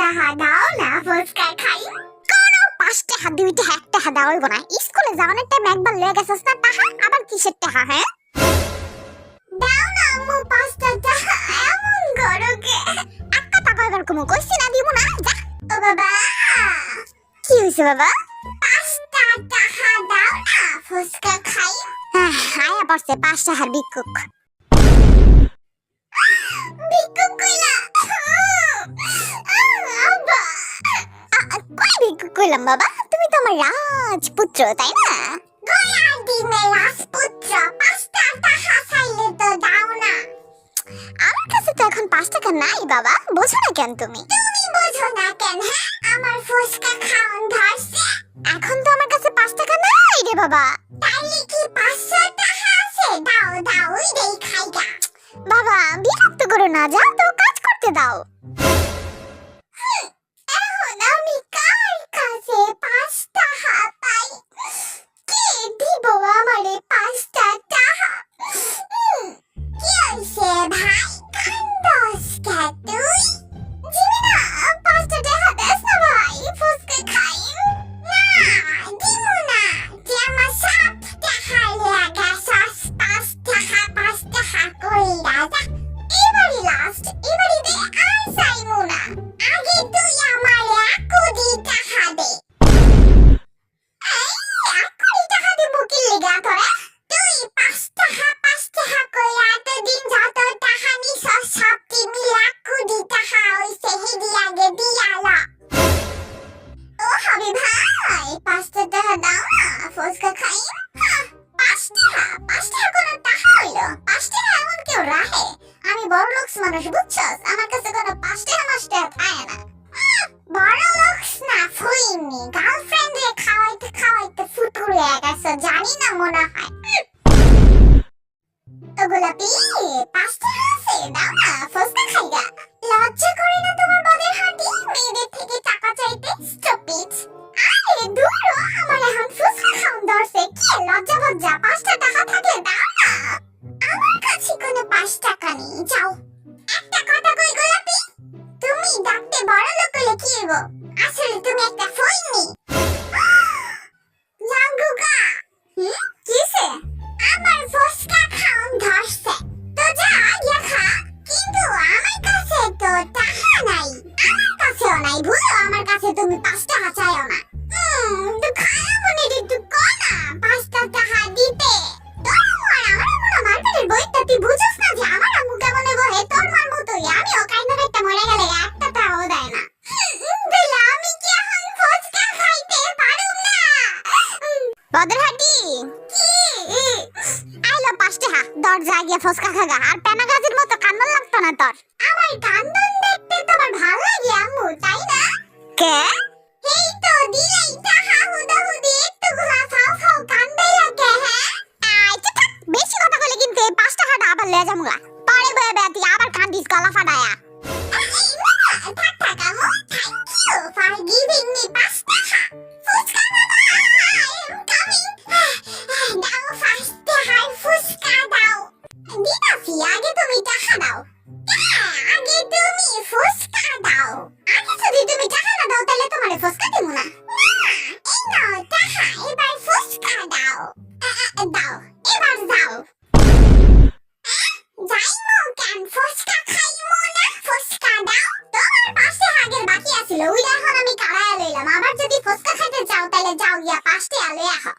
টাকা দাও না ফুচকা খাই। কোন 5 টাকা 2 টাকা 1 টাকা দাও হইব না। স্কুলে যাওয়ার টাইম একবার লয়ে গেছস না টাকা, আবার কিসের টাকা? হ্যাঁ দাও না আম্মু 5 টাকা, এমন করো কে? একটা টাকা এবার কমু কইছি না দিব না, যা। ও বাবা, কি হইছে বাবা? 5 টাকা দাও না ফুচকা খাই। আয়া পড়ছে 5 টাকার ভিক্ষুক। ভিক্ষুক কইলা? আব্বা কই ভিক্ষুক কইলাম বাবা? তুমি তো আমার রাজপুত্র, তাই না? গয়ার দিনে রাজপুত্র 5 টাকা চাইলে তো দাও না। আমার কাছে তো এখন 5 টাকা নাই বাবা, বোঝো না কেন তুমি? তুমি বোঝো না কেন? হ্যাঁ, আমার ফুচকা খাওন ধরছে। এখন তো আমার কাছে 5 টাকা নাই রে বাবা। তাইলে কি 500 টাকা আছে? দাও দাও, ওইটাই খাইগা। বাবা বিরক্ত করো না, যাও তো কাজ করতে দাও। এখন আমি কার কাছে 5 টাকা পাই? কে দিব আমারে 5 টাকা? কি হইছে ভাই, কান্দস কে তুই? দিবি না 5 টাকা? দেস না ভাই, ফুচকা খাই। না দিমু না, যে আমার 7 টাকা লাগা, 5 টাকা কইরা যা। এবারই লাস্ট, এবারই দে, আর চাইমু না। আগে তুই আমারে 1 কোটি টাকা দে। এই 1 কোটি টাকা দিব কি লিগা তোরে? তুই 5 টাকা কইরা এতদিন যত টাকা নিছস সবটি মিলা 1 কোটি টাকা হইছে, হেডি আগে দিয়ালা। ও হাবি ভাই 5 টাকা দাও না ফুচকা খাই। 5 টাকা কোনো টাকা হইলো? 5 টাকা এমন কেউ রাহে? আমি বড় লোকস মানুষ, বুঝছস? আমার কাছে কোনো 5 টাকা থাকে না। বড় লোকস না ফুইনি, গার্লফ্রেন্ড রে খাওয়াইতে খাওয়াইতে ফুটুর হয়ে গেছে, জানি না মনে হয়। তো গোলাপি 5 টাকা আছে, দাও না ফুচকা খাইগা। লজ্জা করে না তোমার বদের হাঁটি মেয়েদের থেকে টাকা চাইতে? স্টুপিড। আরে দূর হ, আমার এখন ফুচকা খাওন ধরছে, কি লজ্জা বজ্জা? 5 টাকা থাকলে দাও না। আমার কাছে কোনো 5 টাকা নেই, যাও। একটা কথা কই গোলাপি, তুমি ডাকতে বড় লোক হলে কি হইব? আসলে তুমি একটা ফইনি। জাঙ্গুকা কিসে? আমার ফুচকা খাওন ধরছে, তো যা গিয়া খা। কিন্তু আমার কাছে তো টাকা নাই, আমার কাছেও নাই, ভুলো আমার কাছে তুমি 5 টাকা চাইও না। তো খায়া মনে একটু কনা 5 টাকা দিতে। তোর আম্মু আর আমার আম্মু না মার্কেটের বইটা, তুই বুঝছ না যে আমার আম্মু কেমন বহে? তোর মার মতোই আমিও কাইন্দা কাইন্দা মরে গেলে একটা টাকাও দেয় না। বেলা আমি কি এখন ফুচকা খাইতে পারুম না? বদরহাটি কি আইলো 5 টাকা, দরজা গিয়ে ফুচকা খাগা। আর পেনাগাজির মতো কান্দন লাগতো না তোর? আমার কান্দন দেখতে তোমার ভালো লাগে আম্মু, তাই না? কে? এই তো দিলেই টাকা হুদাহুদি একটু গুলা ফাও ফাও কান্দাই লাগে। হ্যাঁ আচ্ছা থাক, বেশি কথা বলে কিন্তু 5 টাকাটা আবার লয়ে যামুগা। পরে বয়ে বেতি আবার কান্দিস গলা ফাটায়া। থাক থাক আম্মু, thank you for giving me 5 টাকা। ফুচকা বাবা আই এম কামিং। দাও 5 টাকার ফুচকা দাও। দিদাসি, আগে তুমি টাকা দাও। আগে তুমি ফুচকা দাও। আগে যদি তুমি টাকা না দাও তাহলে তোমারে ফুচকা দেবো না। এই নাও টাকা, এবার ফুচকা দাও। দাও, এবার যাও। যাইমো কেন? ফুচকা খাইমো না? ফুচকা দাও। তোমার 5 টাকা আগের বাকি আছিল, ওইটা এখন আমি কাড়ায়া লইলাম। আবার যদি ফুচকা খাইতে চাও তাহলে যাও গিয়া 5 টাকা লইয়া খাও।